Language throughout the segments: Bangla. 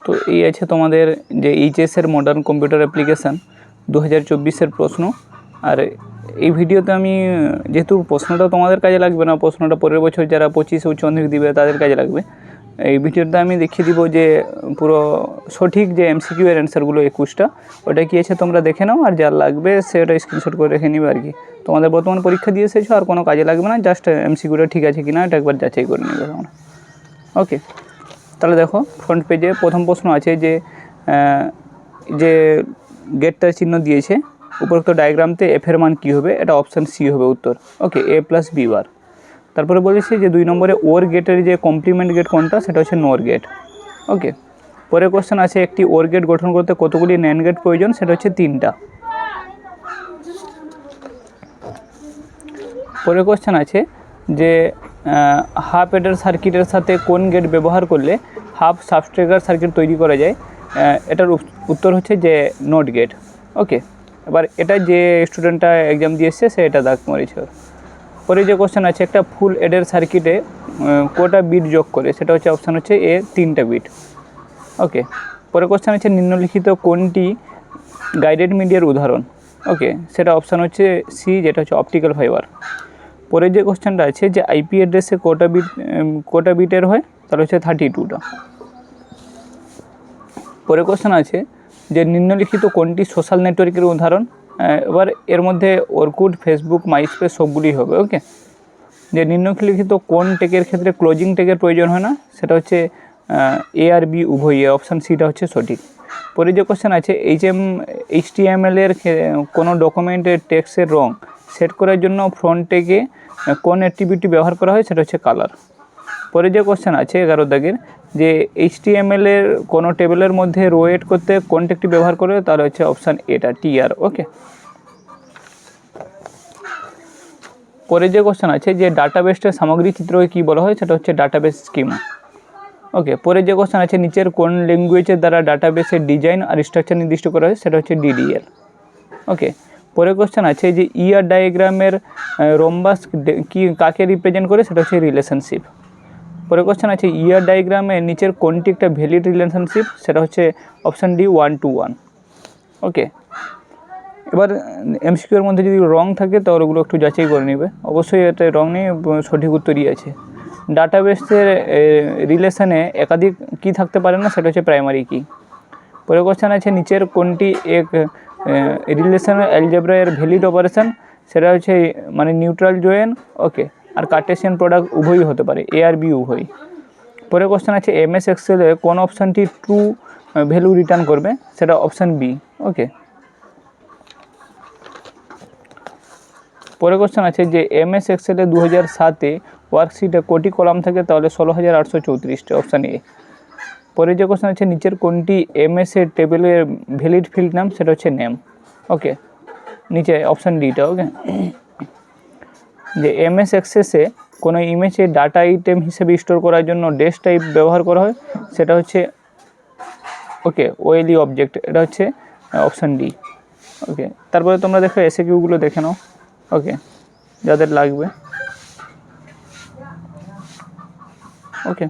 তো এই আছে তোমাদের যে এইচএসের মডার্ন কম্পিউটার অ্যাপ্লিকেশান 2024-এর প্রশ্ন। আর এই ভিডিওতে আমি যেহেতু প্রশ্নটা তোমাদের কাজে লাগবে না, প্রশ্নটা পরের বছর যারা 25 উচ্চ মাধ্যমিক দিবে তাদের কাজে লাগবে, এই ভিডিওতে আমি দেখিয়ে দিব যে পুরো সঠিক যে এমসিকিউ এর অ্যান্সারগুলো 21টা, ওটা কী আছে তোমরা দেখে নাও, আর যার লাগবে সেটা স্ক্রিনশট করে রেখে নিবে আর কি। তোমাদের বর্তমান পরীক্ষা দিয়ে এসেছো, আর কোনো কাজে লাগবে না, জাস্ট এমসিকিউটা ঠিক আছে কিনা এটা একবার যাচাই করে নেবে তোমরা। ওকে, তাহলে দেখো ফ্রন্ট পেজে প্রথম প্রশ্ন আছে যে গেটটার চিহ্ন দিয়েছে উপরোক্ত ডায়াগ্রামতে এফের মান কী হবে, এটা অপশান সি হবে উত্তর। ওকে, a+b বার। তারপরে বলেছে যে 2 নম্বরে ওর গেটের যে কমপ্লিমেন্ট গেট কোনটা, সেটা হচ্ছে নোর গেট। ওকে, পরের কোশ্চেন আছে একটি ওর গেট গঠন করতে কতগুলি ন্যান্ড গেট প্রয়োজন, সেটা হচ্ছে 3টা। পরের কোশ্চেন আছে যে হাফ এডার সার্কিটের সাথে কোন গেট ব্যবহার করলে হাফ সাবস্ট্রেকার সার্কিট তৈরি করা যায়, এটার উত্তর হচ্ছে যে নোট গেট। ওকে, এবার এটা যে স্টুডেন্টটা এক্সাম দিয়ে এসছে সে এটা দাগ মরেছে। পরে যে কোশ্চেন আছে একটা ফুল এডের সার্কিটে কটা বিট যোগ করে, সেটা হচ্ছে অপশান হচ্ছে এ 3টা বিট। ওকে, পরে কোশ্চেন আছে নিম্নলিখিত কোনটি গাইডেড মিডিয়ার উদাহরণ, ওকে সেটা অপশান হচ্ছে সি, যেটা হচ্ছে অপটিক্যাল ফাইবার। পরে যে কোশ্চেনটা আছে যে আইপি অ্যাড্রেসে কোটা বিটের হয়, তাহলে হচ্ছে 32টা। পরে কোশ্চেন আছে যে নিম্নলিখিত কোনটি সোশ্যাল নেটওয়ার্কের উদাহরণ, এবার এর মধ্যে অর্কুট, ফেসবুক, মাইস্পেস সবগুলি হবে। ওকে, যে নিম্নলিখিত কোন টেকের ক্ষেত্রে ক্লোজিং টেকের প্রয়োজন হয় না, সেটা হচ্ছে এ আর বি উভয়ই, অপশান সিটা হচ্ছে সঠিক। পরে যে কোশ্চেন আছে HTML এর কোনো ডকুমেন্টের টেক্সটের রং সেট করার জন্য ফ্রন্ট টেকে কোন অ্যাট্রিবিউটটি ব্যবহার করা হয়, সেটা হচ্ছে কালার। পরে যে কোশ্চেন আছে 11 দাগের যে HTML এর কোনো টেবিলের মধ্যে রো এড করতে কোন টেকটি ব্যবহার করে, তাহলে হচ্ছে অপশান এটা TR। ওকে, পরে যে কোশ্চেন আছে যে ডাটাবেসের সামগ্রিক চিত্রকে কী বলা হয়, সেটা হচ্ছে ডাটাবেস স্কিমা। ওকে, পরে যে কোশ্চেন আছে নিচের কোন ল্যাঙ্গুয়েজের দ্বারা ডাটাবেসের ডিজাইন আর স্ট্রাকচার নির্দিষ্ট করা হয়, সেটা হচ্ছে DDL। ওকে, পরে কোশ্চেন আছে যে ইয়ার ডায়াগ্রামের রম্বাস কাকে রিপ্রেজেন্ট করে, সেটা হচ্ছে রিলেশনশিপ। পরে কোশ্চেন আছে ইয়ার ডায়াগ্রামে নিচের কোনটি একটা ভ্যালিড রিলেশনশিপ, সেটা হচ্ছে অপশান ডি 1 to 1। ওকে, এবার এমসিকিউ এর মধ্যে যদি রং থাকে তাহলে ওগুলো একটু যাচাই করে নেবে, অবশ্যই এটা রং নেই, সঠিক উত্তরই আছে। ডাটাবেসের রিলেশনে একাধিক কি থাকতে পারে না, সেটা হচ্ছে প্রাইমারি কি। পরে কোশ্চেন আছে নিচের কোনটি এক রিলেশনের অ্যালজেব্রা এর ভ্যালিড অপারেশন, সেটা হচ্ছে মানে নিউট্রাল জয়েন। ওকে, আর কার্টেসিয়ান প্রোডাক্ট উভয়ই হতে পারে, এ আর বি উভয়ই। পরে কোশ্চেন আছে MS এক্সেলে কোন অপশানটি ট্রু ভ্যালু রিটার্ন করবে, সেটা অপশান বি। ওকে, পরে কোশ্চেন আছে যে MS এক্সেলে 2007-এ ওয়ার্কশিটে কোটি কলাম থাকে, তাহলে 16,834টা, অপশান এ। পরে যে কোশ্চেন আছে নিচের কোনটি MS এর টেবিলের ভ্যালিড ফিল্ড নাম, সেটা হচ্ছে নেম। ওকে, নিচে অপশান ডিটা। ওকে, যে MS এক্সেসে কোনো ইমেজে ডাটা আইটেম হিসেবে স্টোর করার জন্য ডেস টাইপ ব্যবহার করা হয়, সেটা হচ্ছে ওকে ওয়েলি অবজেক্ট, এটা হচ্ছে অপশান ডি। ওকে, তারপরে তোমরা দেখো এসএকিউগুলো দেখে নাও। ওকে, যাদের লাগবে। ওকে,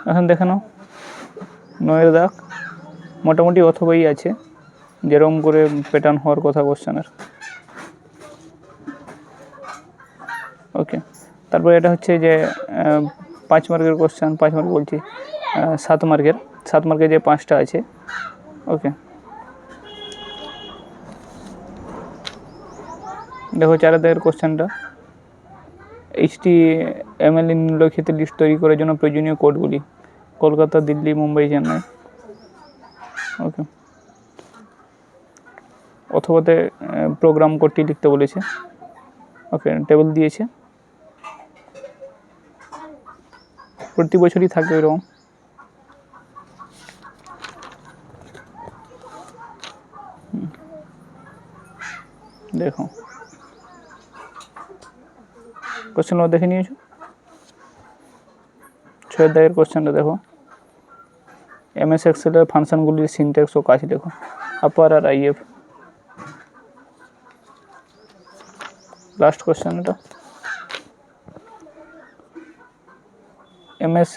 এখন দেখে নাও 9 দাগ, মোটামুটি অথবাই আছে যেরকম করে প্যাটার্ন হওয়ার কথা কোশ্চেনের। ওকে, তারপরে এটা হচ্ছে যে 5 মার্কের কোশ্চেন, 5 মার্ক বলছি 7 মার্কের, 7 মার্কের যে 5টা আছে। ওকে, দেখো 4 দাগের কোশ্চেনটা HTML নিম্নলিখিত লিস্ট তৈরি করার জন্য প্রয়োজনীয় কোডগুলি, কলকাতা, দিল্লি, মুম্বাই, চেন্নাই। ওকে, অথবাতে প্রোগ্রাম কোডটি লিখতে বলেছে। ওকে, টেবিল দিয়েছে, প্রতি বছরই থাকবে এরকম। দেখো কোশ্চেনগুলো দেখে নিয়েছো। 6 দাগের কোশ্চেনটা দেখো MS এক্সেলের ফাংশনগুলির সিনট্যাক্স ও কাজ দেখো, আপার আর IF। লাস্ট কোশ্চেন এটা। MS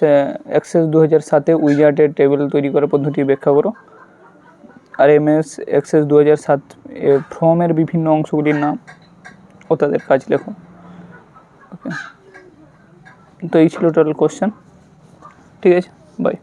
অ্যাক্সেস 2007 উইজার্ডের টেবিল তৈরি করার পদ্ধতি ব্যাখ্যা করো। আর MS অ্যাক্সেস 2007 ফর্মের বিভিন্ন অংশগুলির নাম ও তাদের কাজ লেখো। ওকে, তো এই ছিল টোটাল কোশ্চেন। ঠিক আছে, বাই।